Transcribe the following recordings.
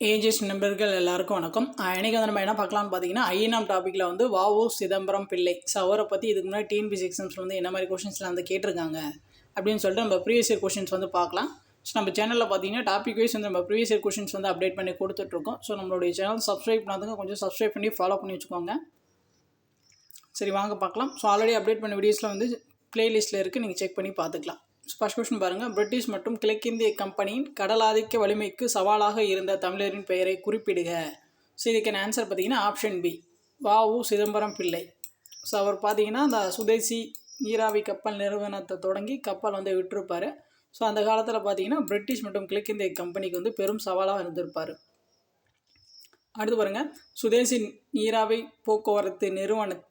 Ages நண்பர்கள் எல்லாருக்கும் வணக்கம். இன்றைக்கி வந்து நம்ம என்ன பார்க்கலாம்னு பார்த்தீங்கன்னா, ஐஎன்எம் டாப்பிக்கில் வந்து வஉ சிதம்பரம் பிள்ளை. ஸோ அவரை பற்றி இதுக்கு முன்னாடி டிஎன்பிஎஸ்சி எக்ஸாம்ஸில் வந்து என்ன மாதிரி கொஷின்ஸ்லாம் வந்து கேட்டிருக்காங்க அப்படின்னு சொல்லிட்டு நம்ம ப்ரீவியஸ் இயர் கொஷின்ஸ் வந்து பார்க்கலாம். ஸோ நம்ம சேனலில் பார்த்தீங்கன்னா டாபிக் வைஸ் வந்து நம்ம ப்ரீவியஸ் இயர் கொஷின்ஸ் வந்து அப்டேட் பண்ணி கொடுத்துட்ருக்கோம். ஸோ நம்மளுடைய சேனல் சப்ஸ்கிரைப் பண்ணாதவங்க கொஞ்சம் சப்ஸ்கிரைப் பண்ணி ஃபாலோ பண்ணி வச்சுக்கோங்க. சரி வாங்க பார்க்கலாம். ஸோ ஆல்ரெடி அப்டேட் பண்ண வீடியோஸில் வந்து ப்ளேலிஸ்ட்டில் இருக்குது, நீங்கள் செக் பண்ணி பார்த்துக்கலாம். ஃபர்ஸ்ட் கொஸ்டின் பாருங்கள். பிரிட்டிஷ் மற்றும் கிழக்கிந்திய கம்பெனியின் கடலாதிக்க வலிமைக்கு சவாலாக இருந்த தமிழரின் பெயரை குறிப்பிடுக. ஸோ இதுக்கான ஆன்சர் பார்த்தீங்கன்னா ஆப்ஷன் பி, வஉ சிதம்பரம் பிள்ளை. ஸோ அவர் பார்த்தீங்கன்னா அந்த சுதேசி நீராவி கப்பல் நிறுவனத்தை தொடங்கி கப்பல் வந்து விட்டிருப்பார். ஸோ அந்த காலத்தில் பார்த்தீங்கன்னா பிரிட்டிஷ் மற்றும் கிழக்கிந்திய கம்பெனிக்கு வந்து பெரும் சவாலாக இருந்திருப்பார். அடுத்து பாருங்கள். சுதேசி நீராவி போக்குவரத்து நிறுவனத்தின்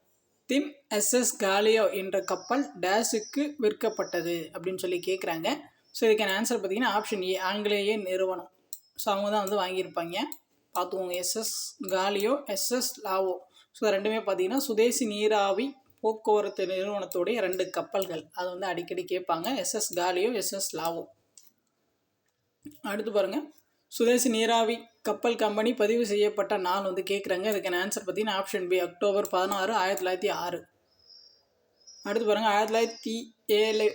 எஸ்எஸ் காலியோ என்ற கப்பல் டேஷுக்கு விற்கப்பட்டது அப்படின்னு சொல்லி கேட்குறாங்க. ஸோ இதுக்கான ஆன்சர் பார்த்தீங்கன்னா ஆப்ஷன் ஏ, ஆங்கிலேய நிறுவனம். ஸோ அவங்க தான் வந்து வாங்கியிருப்பாங்க. பார்த்துக்கோங்க. எஸ்எஸ் காலியோ, எஸ்எஸ் லாவோ. ஸோ ரெண்டுமே பார்த்தீங்கன்னா சுதேசி நீராவி போக்குவரத்து நிறுவனத்துடைய 2 கப்பல்கள். அது வந்து அடிக்கடி கேட்பாங்க, எஸ்எஸ் காலியோ, எஸ்எஸ் லாவோ. அடுத்து பாருங்கள். சுதேசி நீராவி கப்பல் கம்பெனி பதிவு செய்யப்பட்ட நாள் வந்து கேட்குறாங்க. இதுக்கான ஆன்சர் பார்த்தீங்கன்னா ஆப்ஷன் பி, அக்டோபர் 16, 1906. அடுத்து பாருங்கள். 1907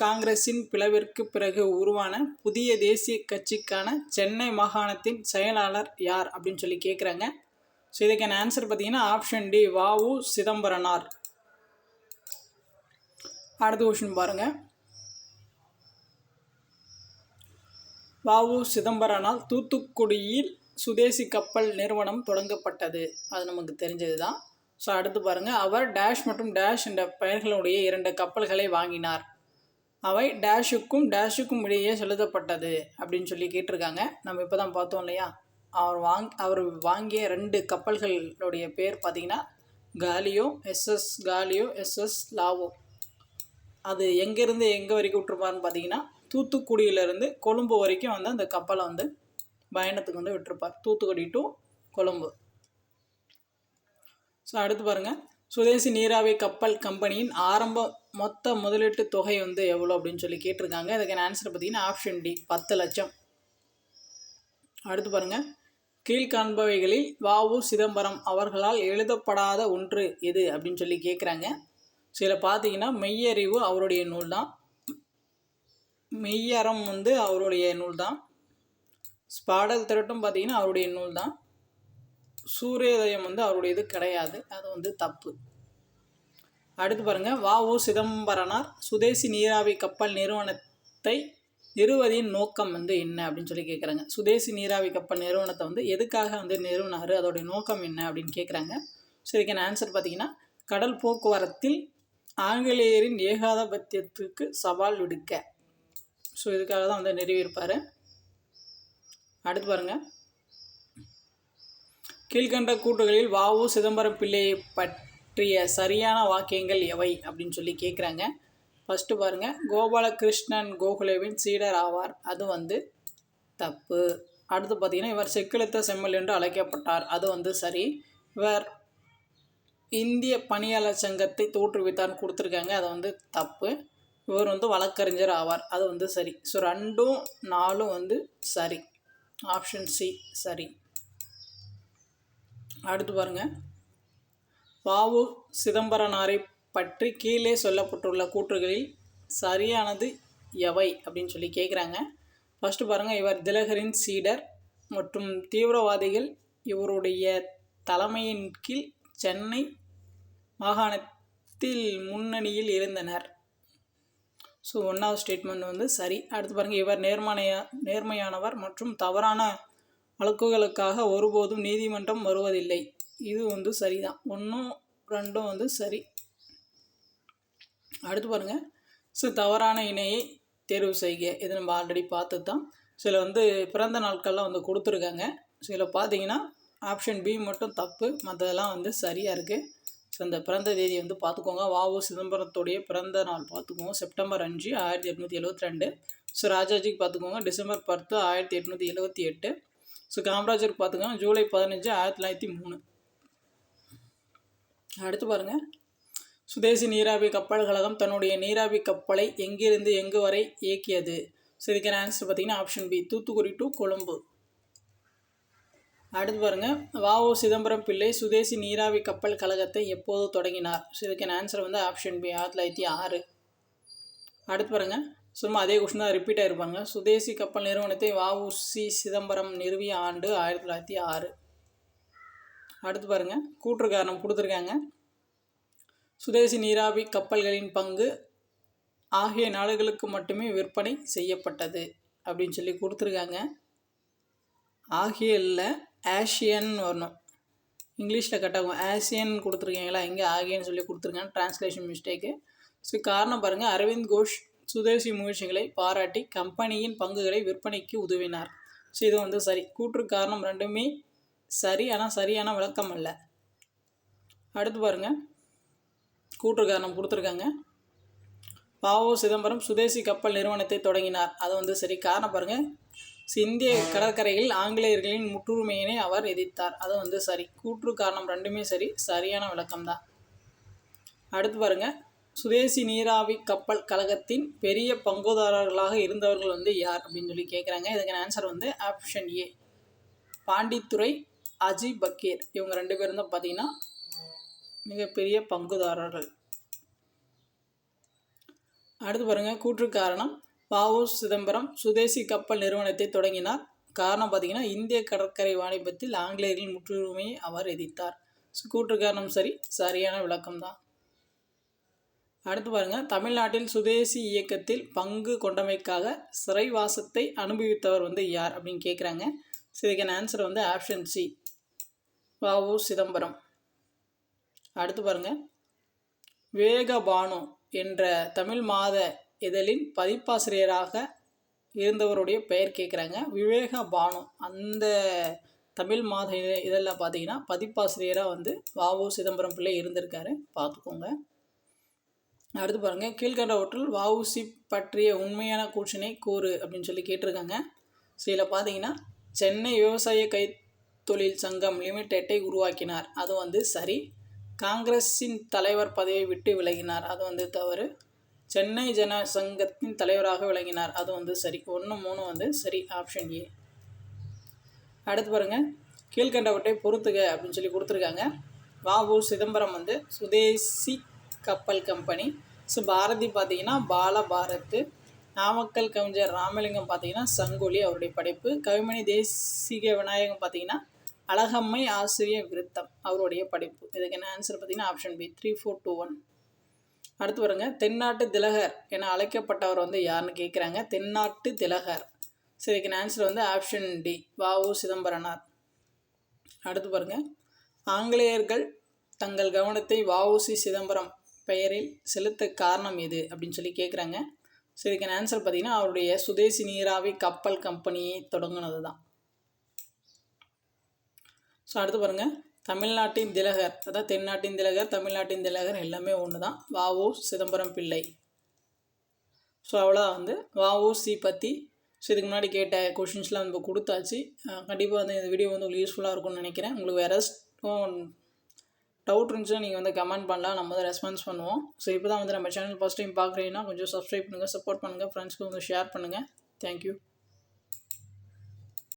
காங்கிரஸின் பிளவிற்கு பிறகு உருவான புதிய தேசிய கட்சிக்கான சென்னை மாகாணத்தின் செயலாளர் யார் அப்படின்னு சொல்லி கேட்குறாங்க. ஸோ இதுக்கான ஆன்சர் பார்த்தீங்கன்னா ஆப்ஷன் டி, வஉ சிதம்பரனார். அடுத்த கொஸ்டின் பாருங்கள். வஉ சிதம்பரனால் தூத்துக்குடியில் சுதேசி கப்பல் நிறுவனம் தொடங்கப்பட்டது. அது நமக்கு தெரிஞ்சது தான். ஸோ அடுத்து பாருங்கள். அவர் டேஷ் மற்றும் டேஷ் என்ற பெயர்களுடைய 2 கப்பல்களை வாங்கினார். அவை டேஷுக்கும் டேஷுக்கும் இடையே செலுத்தப்பட்டது அப்படின்னு சொல்லி கேட்டிருக்காங்க. நம்ம இப்போ தான் பார்த்தோம் இல்லையா. அவர் வாங்கிய 2 கப்பல்களுடைய பேர் பார்த்தீங்கன்னா காலியோ, எஸ்எஸ் காலியோ, எஸ்எஸ் லாவோ. அது எங்கேருந்து எங்கே வரைக்கும் விட்டுருப்பாருன்னு பார்த்தீங்கன்னா தூத்துக்குடியிலேருந்து கொழும்பு வரைக்கும் வந்து அந்த கப்பலை வந்து பயணத்துக்கு வந்து விட்டுருப்பார். தூத்துக்குடி டு கொழும்பு. ஸோ அடுத்து பாருங்கள். சுதேசி நீராவி கப்பல் கம்பெனியின் ஆரம்ப மொத்த முதலீட்டு தொகை வந்து எவ்வளோ அப்படின்னு சொல்லி கேட்டிருக்காங்க. இதுக்கான ஆன்சர் பார்த்தீங்கன்னா ஆப்ஷன் டி, 10 லட்சம். அடுத்து பாருங்கள். கீழ்காண்பவைகளில் வஉ சிதம்பரம் அவர்களால் எழுதப்படாத ஒன்று எது அப்படின்னு சொல்லி கேட்குறாங்க. சில பார்த்தீங்கன்னா மெய்யறிவு அவருடைய நூல் தான், மெய்யறம் வந்து அவருடைய நூல் தான், பாடல் திரட்டும் பார்த்தீங்கன்னா அவருடைய நூல் தான், சூரியோதயம் வந்து அவருடையது கிடையாது, அது வந்து தப்பு. அடுத்து பாருங்கள். வஉ சிதம்பரனார் சுதேசி நீராவி கப்பல் நிறுவனத்தை நிறுவதின் நோக்கம் வந்து என்ன அப்படின்னு சொல்லி கேட்குறாங்க. சுதேசி நீராவி கப்பல் நிறுவனத்தை வந்து எதுக்காக வந்து நிறுவனார், அதோடைய நோக்கம் என்ன அப்படின்னு கேட்குறாங்க. ஸோ இதுக்கான ஆன்சர் பார்த்தீங்கன்னா கடல் போக்குவரத்தில் ஆங்கிலேயரின் ஏகாதிபத்தியத்துக்கு சவால் விடுக்க. ஸோ இதுக்காக தான் வந்து நிறுவியிருப்பார். அடுத்து பாருங்கள். கீழ்கண்ட கூற்றுகளில் வஉ சிதம்பரம் பிள்ளையை பற்றிய சரியான வாக்கியங்கள் எவை அப்படின்னு சொல்லி கேட்குறாங்க. ஃபஸ்ட்டு பாருங்கள். கோபாலகிருஷ்ணன் கோகலேவின் சீடர் ஆவார். அது வந்து தப்பு. அடுத்து பார்த்தீங்கன்னா இவர் செக்கிழுத்த செம்மல் என்று அழைக்கப்பட்டார். அது வந்து சரி. இவர் இந்திய பணியாளர் சங்கத்தை தோற்றுவித்தார்னு கொடுத்துருக்காங்க. அது வந்து தப்பு. இவர் வந்து வழக்கறிஞர் ஆவார். அது வந்து சரி. ஸோ 2, 4 வந்து சரி. ஆப்ஷன் சி சரி. அடுத்து பாருங்கள். வஉ சிதம்பரனாரை பற்றி கீழே சொல்லப்பட்டுள்ள கூற்றுகளில் சரியானது எவை அப்படின்னு சொல்லி கேட்குறாங்க. ஃபஸ்ட்டு பாருங்கள். இவர் திலகரின் சீடர் மற்றும் தீவிரவாதிகள் இவருடைய தலைமையின் கீழ் சென்னை மாகாணத்தில் முன்னணியில் இருந்தனர். ஸோ 1வது ஸ்டேட்மெண்ட் வந்து சரி. அடுத்து பாருங்கள். இவர் நேர்மையானவர் மற்றும் தவறான வழக்குகளுக்காக ஒருபோதும் நீதிமன்றம் வருவதில்லை. இது வந்து சரிதான். 1, 2 வந்து சரி. அடுத்து பாருங்கள். ஸோ தவறான இணையை தேர்வு செய்க. இது நம்ம ஆல்ரெடி பார்த்து தான். சில வந்து பிறந்த நாட்கள்லாம் வந்து கொடுத்துருக்காங்க. சில பார்த்தீங்கன்னா ஆப்ஷன் பி மட்டும் தப்பு, மற்றதெல்லாம் வந்து சரியாக இருக்குது. ஸோ இந்த பிறந்த தேதி வந்து பார்த்துக்கோங்க. வஉ சிதம்பரத்துடைய பிறந்த நாள் பார்த்துக்கோங்க. செப்டம்பர் 5, 1872. ஸோ ராஜாஜிக்கு பார்த்துக்கோங்க டிசம்பர் 10, 1878. ஸோ காமராஜருக்கு பார்த்துக்கோங்க ஜூலை 15, 1903. அடுத்து பாருங்கள். சுதேசி நீராவி கப்பல் கழகம் தன்னுடைய நீராவி கப்பலை எங்கிருந்து எங்கு வரை இயக்கியது. ஸோ இதுக்கான ஆன்சர் பார்த்தீங்கன்னா option B, Thoothukudi to Colombo. அடுத்து பாருங்கள், வ.உ. சிதம்பரம் பிள்ளை சுதேசி நீராவி கப்பல் கழகத்தை எப்போது தொடங்கினார்? ஸோ இதுக்கான ஆன்சர் வந்து ஆப்ஷன் பி 1906. அடுத்து பாருங்கள், சும்மா அதே கொஸ்டின் தான் ரிப்பீட் ஆகிருப்பாங்க. சுதேசி கப்பல் நிறுவனத்தை வ.உ.சி. சிதம்பரம் நிறுவிய ஆண்டு 1906. அடுத்து பாருங்கள், கூற்று காரணம் கொடுத்துருக்காங்க. சுதேசி நீராவி கப்பல்களின் பங்கு ஆகிய நாடுகளுக்கு மட்டுமே விற்பனை செய்யப்பட்டது அப்படின்னு சொல்லி கொடுத்துருக்காங்க. ஆகிய இல்லை, ஆசியன் வரணும், இங்கிலீஷில் கட்டாகும். ஆசியன் கொடுத்துருக்கீங்களா, இங்கே ஆகியன்னு சொல்லி கொடுத்துருக்காங்க, டிரான்ஸ்லேஷன் மிஸ்டேக்கு. ஸோ காரணம் பாருங்கள், அரவிந்த் கோஷ் சுதேசி முயற்சிகளை பாராட்டி கம்பெனியின் பங்குகளை விற்பனைக்கு உதவினார். ஸோ இது வந்து சரி. கூற்று காரணம் ரெண்டுமே சரி, ஆனால் சரியான விளக்கம் அல்ல. அடுத்து பாருங்கள், கூற்று காரணம் கொடுத்துருக்காங்க. வ.உ. சிதம்பரம் சுதேசி கப்பல் நிறுவனத்தை தொடங்கினார், அது வந்து சரி. காரணம் பாருங்கள், இந்திய கடற்கரையில் ஆங்கிலேயர்களின் முற்றுரிமையினை அவர் எதிர்த்தார், அது வந்து சரி. கூற்று காரணம் ரெண்டுமே சரி, சரியான விளக்கம்தான். அடுத்து பாருங்கள், சுதேசி நீராவி கப்பல் கழகத்தின் பெரிய பங்குதாரர்களாக இருந்தவர்கள் வந்து யார் அப்படின்னு சொல்லி கேட்குறாங்க. இதுக்கான ஆன்சர் வந்து ஆப்ஷன் ஏ பாண்டித்துரை, அஜி பக்கீர். இவங்க 2 பேரும் தான் பார்த்தீங்கன்னா மிகப்பெரிய பங்குதாரர்கள். அடுத்து பாருங்கள், கூற்று காரணம் வ.உ. சிதம்பரம் சுதேசி கப்பல் நிறுவனத்தை தொடங்கினார். காரணம் பார்த்தீங்கன்னா, இந்திய கடற்கரை வாணிபத்தில் ஆங்கிலேயர்களின் முற்றுரிமையை அவர் எதிர்த்தார். கூற்று காரணம் சரி, சரியான விளக்கம்தான். அடுத்து பாருங்கள், தமிழ்நாட்டில் சுதேசி இயக்கத்தில் பங்கு கொண்டமைக்காக சிறைவாசத்தை அனுபவித்தவர் வந்து யார் அப்படின்னு கேட்குறாங்க. ஸோ இதுக்கான ஆன்சர் வந்து ஆப்ஷன் சி வ.உ. சிதம்பரம். அடுத்து பாருங்கள், விவேகபானு என்ற தமிழ் மாத இதழின் பதிப்பாசிரியராக இருந்தவருடைய பெயர் கேட்குறாங்க. விவேகபானு அந்த தமிழ் மாத இதழில் பார்த்தீங்கன்னா பதிப்பாசிரியராக வந்து வ.உ. சிதம்பரம் பிள்ளை இருந்திருக்காரு, பார்த்துக்கோங்க. அடுத்து பாருங்கள், கீழ்கண்டவற்றில் வ.உ.சி. பற்றிய உண்மையான கூற்றினை கூறு அப்படின்னு சொல்லி கேட்டிருக்காங்க. ஸோ இதில் பார்த்தீங்கன்னா, சென்னை விவசாய கைத்தொழில் சங்கம் லிமிடெட்டை உருவாக்கினார், அது வந்து சரி. காங்கிரஸின் தலைவர் பதவியை விட்டு விலகினார், அது வந்து தவறு. சென்னை ஜன சங்கத்தின் தலைவராக விளங்கினார், அது வந்து சரி. 1, 3 வந்து சரி, ஆப்ஷன் ஏ. அடுத்து பாருங்கள், கீழ்கண்டவற்றை பொறுத்துக அப்படின்னு சொல்லி கொடுத்துருக்காங்க. வ.உ. சிதம்பரம் வந்து சுதேசி கப்பல் கம்பெனி. ஸோ பாரதி பார்த்தீங்கன்னா பாலபாரத். நாமக்கல் கவிஞர் ராமலிங்கம் பார்த்தீங்கன்னா சங்கொலி அவருடைய படைப்பு. கவிமணி தேசிக விநாயகம் பார்த்தீங்கன்னா அழகம்மை ஆசிரிய விருத்தம் அவருடைய படைப்பு. இதுக்கான ஆன்சர் பார்த்தீங்கன்னா ஆப்ஷன் பி 3, 4, 2, 1. அடுத்து பாருங்க, தென்னாட்டு திலகர் என அழைக்கப்பட்டவர் வந்து யாருன்னு கேட்குறாங்க. தென்னாட்டு திலகர். சரி, இதுக்கான ஆன்சர் வந்து ஆப்ஷன் டி வ.உ. சிதம்பரனார். அடுத்து பாருங்க, ஆங்கிலேயர்கள் தங்கள் கவனத்தை வ.உ.சி. சிதம்பரம் பெயரில் செலுத்த காரணம் எது அப்படின்னு சொல்லி கேட்குறாங்க. ஸோ இதுக்கான ஆன்சர் பார்த்தீங்கன்னா அவருடைய சுதேசி நீராவி கப்பல் கம்பெனியை தொடங்கினது தான். ஸோ அடுத்து பாருங்கள், தமிழ்நாட்டின் திலகர், அதாவது தென்னாட்டின் திலகர், தமிழ்நாட்டின் திலகர் எல்லாமே ஒன்று தான். வ.உ. சிதம்பரம் பிள்ளை. ஸோ அவ்வளோதான் வந்து வ.உ.சி. பற்றி. ஸோ இதுக்கு முன்னாடி கேட்ட கொஷின்ஸ்லாம் நம்ம கொடுத்தாச்சு. கண்டிப்பாக வந்து இந்த வீடியோ வந்து உங்களுக்கு யூஸ்ஃபுல்லாக இருக்கும்னு நினைக்கிறேன். உங்களுக்கு வேறு டவுட் இருந்துச்சுன்னா நீங்கள் வந்து கமெண்ட் பண்ணலாம், நம்ம வந்து ரெஸ்பான்ஸ் பண்ணுவோம். ஸோ இப்போ தான் வந்து நம்ம சேனல் ஃபஸ்ட் டைம் பார்க்குறீங்கன்னா கொஞ்சம் சப்ஸ்கிரைப் பண்ணுங்கள், சப்போர்ட் பண்ணுங்கள், ஃப்ரெண்ட்ஸ்க்கு வந்து ஷேர் பண்ணுங்கள். தேங்க்யூ.